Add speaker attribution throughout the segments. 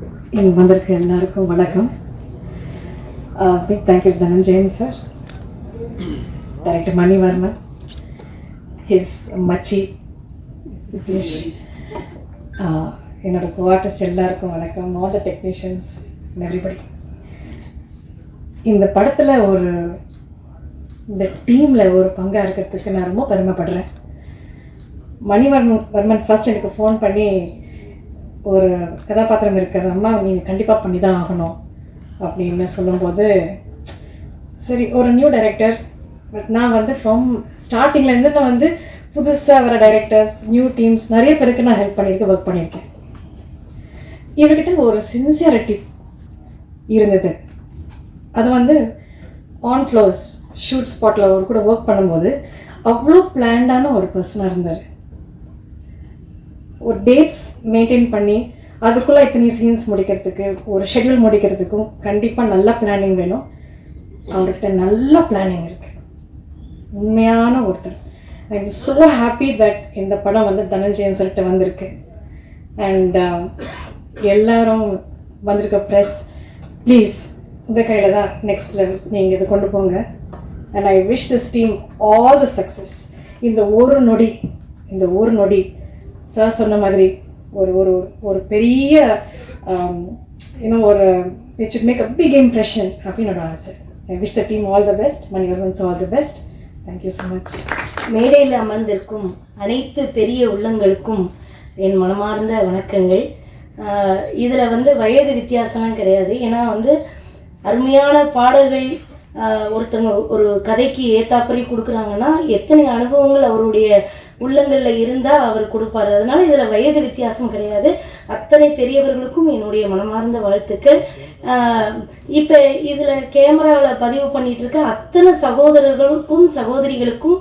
Speaker 1: இங்கே வந்திருக்க எல்லாருக்கும் வணக்கம். Big thank you Dhananjayan sir, director Manivarman, his மச்சி விக்னேஷ், என்னோட கோ-ஆர்டிஸ்ட் எல்லாருக்கும் வணக்கம். All the technicians, everybody. இந்த படத்தில் இந்த டீமில் ஒரு பங்காக இருக்கிறதுக்கு நான் ரொம்ப பெருமைப்படுறேன். மணிவர்மன் ஃபர்ஸ்ட் எனக்கு ஃபோன் பண்ணி ஒரு கதாபாத்திரம் இருக்கிற அம்மா நீங்கள் கண்டிப்பாக பண்ணி தான் ஆகணும் அப்படின்னு சொல்லும்போது, சரி ஒரு நியூ டைரக்டர், பட் நான் ஃப்ரம் ஸ்டார்டிங்லேருந்து நான் புதுசாக வர டைரக்டர்ஸ், நியூ டீம்ஸ் நிறைய பேருக்கு நான் ஹெல்ப் பண்ணியிருக்கேன், ஒர்க் பண்ணியிருக்கேன். இவர்கிட்ட ஒரு சின்சியரிட்டி இருந்தது. அது ஆன் ஃப்ளோர்ஸ் ஷூட் ஸ்பாட்டில் அவர் கூட ஒர்க் பண்ணும்போது அவ்வளோ பிளான்டான ஒரு பர்சனாக இருந்தார். ஒரு டேட்ஸ் மெயின்டைன் பண்ணி அதுக்குள்ளே இத்தனை சீன்ஸ் முடிக்கிறதுக்கு, ஒரு ஷெட்யூல் முடிக்கிறதுக்கும் கண்டிப்பாக நல்ல பிளானிங் வேணும். அவர்கிட்ட நல்ல பிளானிங் இருக்குது, உண்மையான ஒருத்தர். I am so happy that இந்த படம் தனஞ்சயன் சார்கிட்ட வந்திருக்கு. அண்ட் எல்லாரும் வந்திருக்க ப்ரெஸ், ப்ளீஸ் உங்கள் கையில் தான் நெக்ஸ்ட் லெவல், நீங்கள் இது கொண்டு போங்க. And I wish this team all the success. இந்த ஒரு நொடி சார் சொன்ன மாதிரி ஒரு ஒரு ஒரு பெரிய ஒரு it should make a big impression அப்படின்னு ஆசை. I wish the team all the best. Manivarman's all the best. Thank you so much.
Speaker 2: மேடையில் அமர்ந்திருக்கும் அனைத்து பெரிய உள்ளங்களுக்கும் என் மனமார்ந்த வணக்கங்கள். இதில் வயது வித்தியாசம்லாம் கிடையாது. ஏன்னா அருமையான பாடல்கள் ஒருத்தங்க ஒரு கதைக்கு ஏத்தாப்பறி கொடுக்குறாங்கன்னா எத்தனை அனுபவங்கள் அவருடைய உள்ளங்களில் இருந்தால் அவர் கொடுப்பார். அதனால் இதில் வயது வித்தியாசம் கிடையாது. அத்தனை பெரியவர்களுக்கும் என்னுடைய மனமார்ந்த வாழ்த்துக்கள். இப்போ இதில் கேமராவில் பதிவு பண்ணிகிட்டு இருக்க அத்தனை சகோதரர்களுக்கும் சகோதரிகளுக்கும்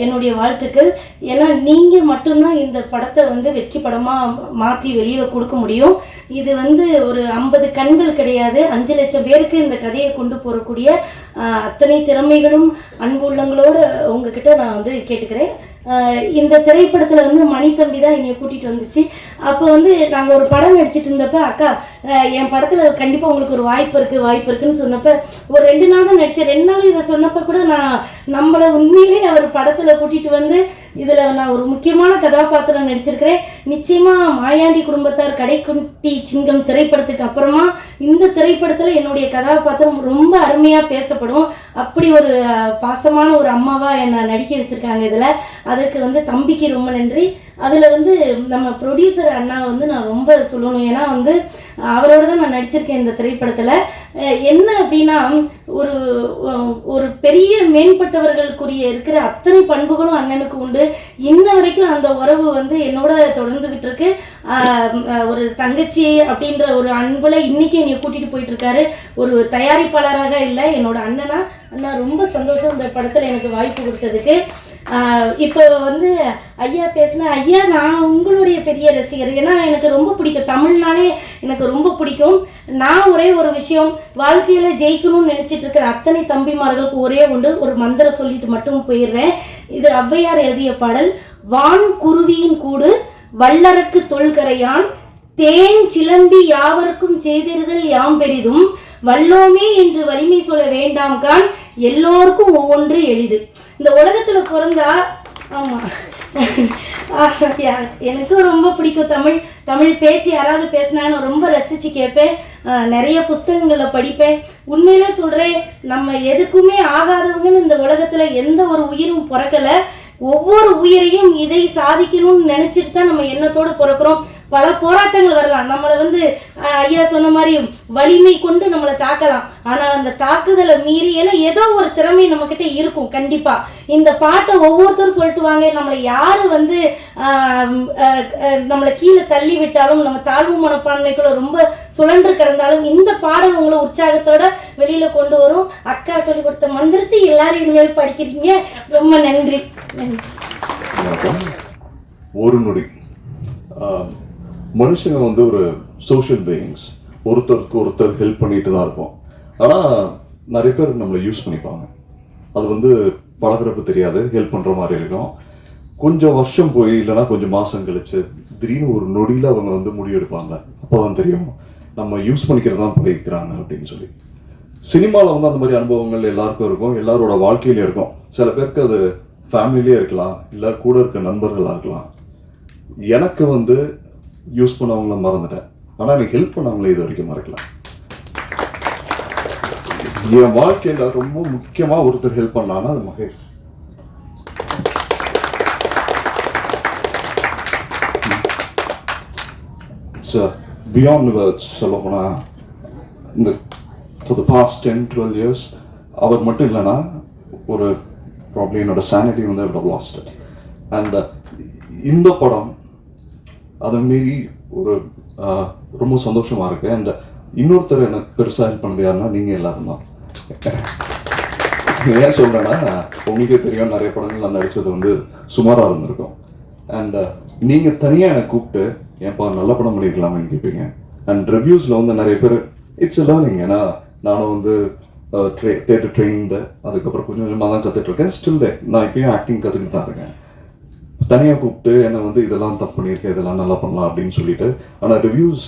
Speaker 2: என்னுடைய வாழ்த்துக்கள். ஏன்னா நீங்கள் மட்டும்தான் இந்த படத்தை வெற்றி படமாக மாற்றி வெளியே கொடுக்க முடியும். இது ஒரு 50 கண்கள் கிடையாது, 5 லட்சம் பேருக்கு இந்த கதையை கொண்டு போகக்கூடிய அத்தனை திறமைகளும் அன்பு உள்ளங்களோடு உங்ககிட்ட நான் கேட்டுக்கிறேன். இந்த திரைப்படத்தில் மணித்தம்பி தான் என்னை கூட்டிகிட்டு வந்துச்சு. அப்போ நாங்கள் ஒரு படம் நடிச்சிட்டு இருந்தப்போ, அக்கா என் படத்தில் கண்டிப்பாக உங்களுக்கு ஒரு வாய்ப்பு இருக்குன்னு சொன்னப்போ ஒரு 2 நாள் தான் நடித்தேன். 2 நாள் இதை சொன்னப்போ கூட நான் நம்மளை உண்மையிலே அவர் படத்தில் கூட்டிகிட்டு இதில் நான் ஒரு முக்கியமான கதாபாத்திரம் நடிச்சிருக்கிறேன். நிச்சயமாக மாயாண்டி குடும்பத்தார் கடைக்குட்டி சிங்கம் திரைப்படத்துக்கு அப்புறமா இந்த திரைப்படத்தில் என்னுடைய கதாபாத்திரம் ரொம்ப அருமையாக பேசப்படும். அப்படி ஒரு பாசமான ஒரு அம்மாவாக என்னை நடிக்க வச்சுருக்காங்க. இதில் அதற்கு தம்பிக்கு ரொம்ப நன்றி. அதில் நம்ம ப்ரொடியூசர் அண்ணா நான் ரொம்ப சொல்லணும். ஏன்னா அவரோட தான் நான் நடிச்சிருக்கேன் இந்த திரைப்படத்தில். என்ன அப்படின்னா ஒரு ஒரு பெரிய மேம்பட்டவர்களுக்குரிய இருக்கிற அத்தனை பண்புகளும் அண்ணனுக்கு உண்டு. இன்ன வரைக்கும் அந்த உறவு என்னோட தொடர்ந்துகிட்டு இருக்கு. ஒரு தங்கச்சி அப்படின்ற ஒரு அன்புல இன்னைக்கு என்னை கூட்டிகிட்டு போயிட்டு இருக்காரு. ஒரு தயாரிப்பாளராக இல்லை, என்னோட அண்ணனா. அண்ணா ரொம்ப சந்தோஷம் இந்த படத்தில் எனக்கு வாய்ப்பு கொடுத்ததுக்கு. இப்போ ஐயா பேசினா, ஐயா நான் உங்களுடைய பெரிய ரசிகர். ஏன்னா எனக்கு ரொம்ப பிடிக்கும், தமிழ்னாலே எனக்கு ரொம்ப பிடிக்கும். நான் ஒரே ஒரு விஷயம், வாழ்க்கையில் ஜெயிக்கணும்னு நினச்சிட்டு இருக்கிற அத்தனை தம்பிமார்களுக்கு ஒரே ஒன்று, ஒரு மந்திரம் சொல்லிட்டு மட்டும் போயிடுறேன். இது ஔவையார் எழுதிய பாடல். வான் குருவியின் கூடு வல்லரக்கு தொல்கரையான் தேன் சிலம்பி யாவருக்கும் செய்திருதல் யாம் பெரிதும் வல்லோமே என்று வலிமை சொல்ல வேண்டாம் கான் எல்லோருக்கும் ஒவ்வொன்று எளிது. இந்த உலகத்தில் பிறந்தா, ஆமாம் எனக்கு ரொம்ப பிடிக்கும் தமிழ் பேச்சு. யாராவது பேசினா நான் ரொம்ப ரசித்து கேட்பேன். நிறைய புஸ்தகங்களை படிப்பேன். உண்மையிலே சொல்கிறேன், நம்ம எதுக்குமே ஆகாதவங்கன்னு இந்த உலகத்தில் எந்த ஒரு உயிரும் பிறக்கலை. ஒவ்வொரு உயிரையும் இதை சாதிக்கணும்னு நினச்சிட்டு தான் நம்ம எண்ணத்தோடு பிறக்கிறோம். பல போராட்டங்கள் வரலாம், நம்மளை ஐயா சொன்ன மாதிரி வலிமை கொண்டு நம்மளை தாக்கலாம். ஆனால் அந்த தாக்குதலை மீறி ஏதோ ஒரு திறமை நம்மக்கிட்ட இருக்கும் கண்டிப்பாக. இந்த பாட்டை ஒவ்வொருத்தரும் சொல்லிட்டு வாங்க. நம்மளை யார் நம்மளை கீழே தள்ளி விட்டாலும், நம்ம தாழ்வு மனப்பான்மைக்குள்ள ரொம்ப சுழன்று கிடந்தாலும் இந்த பாடல் உங்களை உற்சாகத்தோட வெளியில் கொண்டு வரும். அக்கா சொல்லி கொடுத்த மந்திரத்தை எல்லாரும் இனிமேல் படிக்கிறீங்க. ரொம்ப நன்றி.
Speaker 3: ஒரு நொடி மனுஷங்க ஒரு சோஷியல் பீயிங்ஸ், ஒருத்தருக்கு ஒருத்தர் ஹெல்ப் பண்ணிட்டு தான் இருப்போம். ஆனால் நிறைய பேர் நம்மளை யூஸ் பண்ணிப்பாங்க. அது பழகிறப்ப தெரியாது, ஹெல்ப் பண்ணுற மாதிரி இருக்கும். கொஞ்சம் வருஷம் போய் இல்லைன்னா கொஞ்சம் மாதம் கழிச்சு திடீர்னு ஒரு நொடியில் அவங்க முடிவெடுப்பாங்க. அப்போ தான் தெரியும் நம்ம யூஸ் பண்ணிக்கிறது தான் பழகிக்கிறாங்க அப்படின்னு சொல்லி. சினிமாவில் வந்து அந்த மாதிரி அனுபவங்கள் எல்லாருக்கும் இருக்கும், எல்லாரோட வாழ்க்கையிலே இருக்கும். சில பேருக்கு அது ஃபேமிலியிலே இருக்கலாம், இல்லை கூட இருக்க நண்பர்களாக இருக்கலாம். எனக்கு வந்து யூஸ் பண்ணவங்கள மறந்துட்டேன், ஆனால் எனக்கு ஹெல்ப் பண்ணவங்களே இது வரைக்கும் மறக்கலாம். என் வாழ்க்கையில் ரொம்ப முக்கியமாக ஒருத்தர் ஹெல்ப் பண்ணான்னா அது மகேஷ். பியாண்ட் வேர்ட்ஸ் சொல்ல போனால் இந்த ஃபார் த பாஸ்ட் 10-12 இயர்ஸ் அவர் மட்டும் இல்லைன்னா ஒரு ப்ராப்ளம் என்னோட சானிட்டி வந்து I would lost it. And இந்த படம் அதை மீறி ஒரு ரொம்ப சந்தோஷமாக இருக்குது. அண்ட் இன்னொருத்தர் எனக்கு பெருசாக ஹெல்ப் பண்ணது யாருன்னா நீங்கள் எல்லாரும் தான். ஏன் சொல்கிறேன்னா உங்களுக்கே தெரியும், நிறைய படங்கள் நான் நடித்தது வந்து சுமாராக இருந்திருக்கும். அண்ட் நீங்கள் தனியாக என்னை கூப்பிட்டு ஏன்ப்பா நல்ல படம் பண்ணியிருக்கலாமேன்னு கேட்பீங்க. அண்ட் ரிவ்யூஸில் வந்து நிறைய பேர் இட்ஸ் லேர்னிங், ஏன்னா நானும் வந்து தேட்டர் ட்ரெயின்டு, அதுக்கப்புறம் கொஞ்சம் கொஞ்சமாக தான் கற்றுட்ருக்கேன். ஸ்டில் நான் இப்பயும் ஆக்டிங் கற்றுக்கிட்டு தான் இருக்கேன். தனியாக கூப்பிட்டு என்னை வந்து இதெல்லாம் தப்பு பண்ணியிருக்கேன், இதெல்லாம் நல்லா பண்ணலாம் அப்படின்னு சொல்லிட்டு. ஆனால் ரிவ்யூஸ்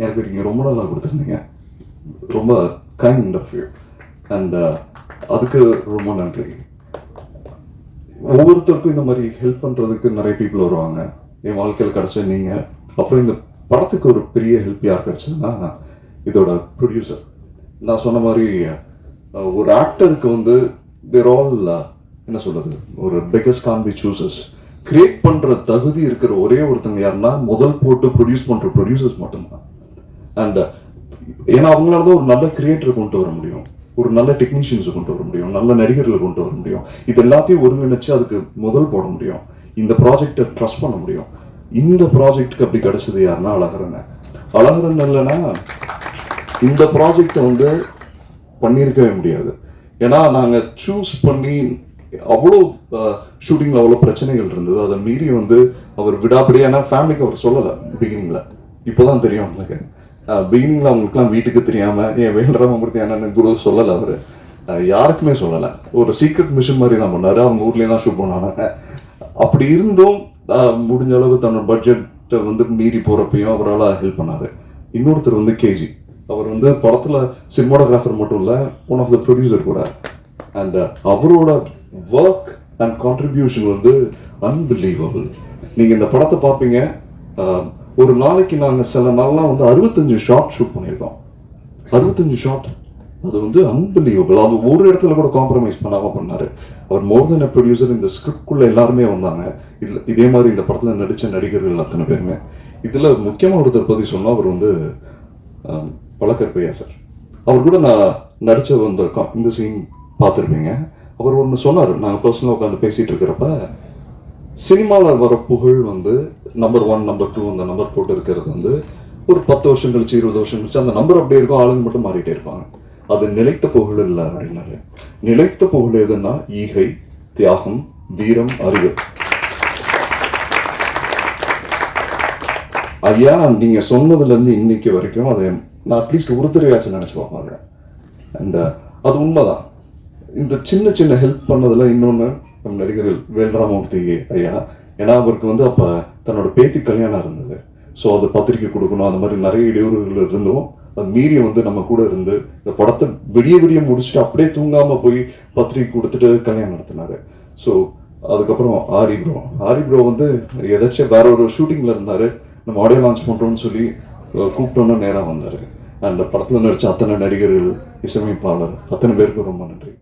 Speaker 3: எனக்கு நீங்கள் ரொம்ப நல்லா கொடுத்துருந்தீங்க, ரொம்ப கைண்ட் ஆஃப் யூ. அண்ட் அதுக்கு ரொம்ப நன்றி. ஒவ்வொருத்தருக்கும் இந்த மாதிரி ஹெல்ப் பண்ணுறதுக்கு நிறைய பீப்புள் வருவாங்க. என் வாழ்க்கையில் கிடச்ச நீங்கள். அப்புறம் இந்த படத்துக்கு ஒரு பெரிய ஹெல்ப் யார் கிடச்சதுன்னா இதோட ப்ரொடியூசர். நான் சொன்ன மாதிரி ஒரு ஆக்டருக்கு வந்து தேர் ஆல் என்ன சொல்கிறது, ஒரு beggars Khan B choosers. Create பண்ணுற தகுதி இருக்கிற ஒரே ஒருத்தங்க யாருன்னா முதல் போட்டு ப்ரொடியூஸ் பண்ணுற ப்ரொடியூசர்ஸ் மட்டும்தான். அண்ட் ஏன்னா அவங்களால தான் ஒரு நல்ல கிரியேட்டரை கொண்டு வர முடியும், ஒரு நல்ல டெக்னீஷியன்ஸை கொண்டு வர முடியும், நல்ல நடிகர்களை கொண்டு வர முடியும். இது எல்லாத்தையும் ஒருங்கிணைச்சு அதுக்கு முதல் போட முடியும், இந்த ப்ராஜெக்டை ட்ரஸ்ட் பண்ண முடியும். இந்த ப்ராஜெக்டுக்கு அப்படி கிடைச்சது யாருன்னா அழகரன். அழகரன் இல்லைன்னா இந்த ப்ராஜெக்டை வந்து பண்ணியிருக்கவே முடியாது. ஏன்னா நாங்கள் சூஸ் பண்ணி அவ்வளோ ஷூட்டிங்கில் அவ்வளோ பிரச்சனைகள் இருந்தது. அதை மீறி வந்து அவர் விடாப்படியே, ஏன்னா ஃபேமிலிக்கு அவர் சொல்லலை பிகினிங்கில், இப்போ தான் தெரியும் அவங்களுக்கு. பிகினிங்கில் அவங்களுக்குலாம் வீட்டுக்கு தெரியாமல் என் வேண்டவங்களுக்கு என்னென்னு குரு சொல்லலை, அவர் யாருக்குமே சொல்லலை. ஒரு சீக்ரெட் மிஷன் மாதிரி தான் பண்ணார். அவங்க ஊர்லேயே தான் ஷூட் பண்ணாங்க. அப்படி இருந்தும் முடிஞ்ச அளவு தன்னோட பட்ஜெட்டை வந்து மீறி போகிறப்பையும் அவரால் ஹெல்ப் பண்ணார். இன்னொருத்தர் வந்து கேஜி, அவர் வந்து படத்தில் சினிமாட்டோகிராஃபர் மட்டும் இல்லை, ஒன் ஆஃப் த ப்ரொடியூசர் கூட. அண்ட் அவரோட ஒர்க் அண்ட் கான்ட்ரிபியூஷன் வந்து அன்பிலீவபிள். நீங்கள் இந்த படத்தை பார்ப்பீங்க, ஒரு நாளைக்கு நாங்கள் சில நாள்லாம் வந்து 65 ஷாட் ஷூட் பண்ணியிருக்கோம். 65 ஷாட், அது வந்து அன்பிலீவபிள். அது ஒரு இடத்துல கூட காம்ப்ரமைஸ் பண்ணாமல் பண்ணார். அவர் மோர் தென் அ ப்ரொடியூசர். இந்த ஸ்கிரிப்ட்குள்ளே எல்லாருமே வந்தாங்க. இதில் இதே மாதிரி இந்த படத்தில் நடித்த நடிகர்கள் அத்தனை பேருமே. இதில் முக்கியமாக ஒருத்தர் பற்றி சொன்னால் அவர் வந்து பழக்கற்பையா சார். அவர் கூட நான் நடித்த வந்திருக்கோம், இந்த சீன் பார்த்துருப்பீங்க. அவர் ஒன்று சொன்னார், நாங்கள் பர்சனலாக உட்காந்து பேசிகிட்டு இருக்கிறப்ப, சினிமாவில் வர புகழ் வந்து நம்பர் 1 நம்பர் 2 அந்த நம்பர் போட்டு இருக்கிறது வந்து ஒரு 10 வருஷம் கழிச்சு 20 வருஷம் கழிச்சு அந்த நம்பர் அப்படியே இருக்கும், ஆளுங்க மட்டும் மாறிட்டே இருப்பாங்க. அது நிலைத்த புகழ் இல்லை அப்படின்னாரு. நிலைத்த புகழ் எதுன்னா ஈகை, தியாகம், வீரம், அறிவு. ஐயா நீங்கள் சொன்னதுலேருந்து இன்னைக்கு வரைக்கும் அதை நான் அட்லீஸ்ட் ஒருத்தரையாச்சும் நினச்சி பார்ப்பாங்க. அண்ட் அது உண்மைதான். இந்த சின்ன சின்ன ஹெல்ப் பண்ணதில் இன்னொன்று நம்ம நடிகர்கள் வேல்ராமூர்த்தி ஐயா. ஏன்னா அவருக்கு வந்து அப்போ தன்னோட பேத்தி கல்யாணம் இருந்தது. ஸோ அது பத்திரிக்கை கொடுக்கணும், அந்த மாதிரி நிறைய இடையூறுகள் இருந்தும் அது மீறி வந்து நம்ம கூட இருந்து இந்த படத்தை விடிய முடிச்சுட்டு அப்படியே தூங்காமல் போய் பத்திரிக்கை கொடுத்துட்டு கல்யாணம் நடத்தினார். ஸோ அதுக்கப்புறம் ஆரி ப்ரோ வந்து எதாச்சும் வேற ஒரு ஷூட்டிங்கில் இருந்தார், நம்ம ஆடியோ லான்ச் பண்ணுறோன்னு சொல்லி கூப்பிட்டோன்னு நேராக வந்தார். அந்த படத்தில் நடித்த அத்தனை நடிகர்கள், இசையமைப்பாளர், அத்தனை பேருக்கு ரொம்ப நன்றி.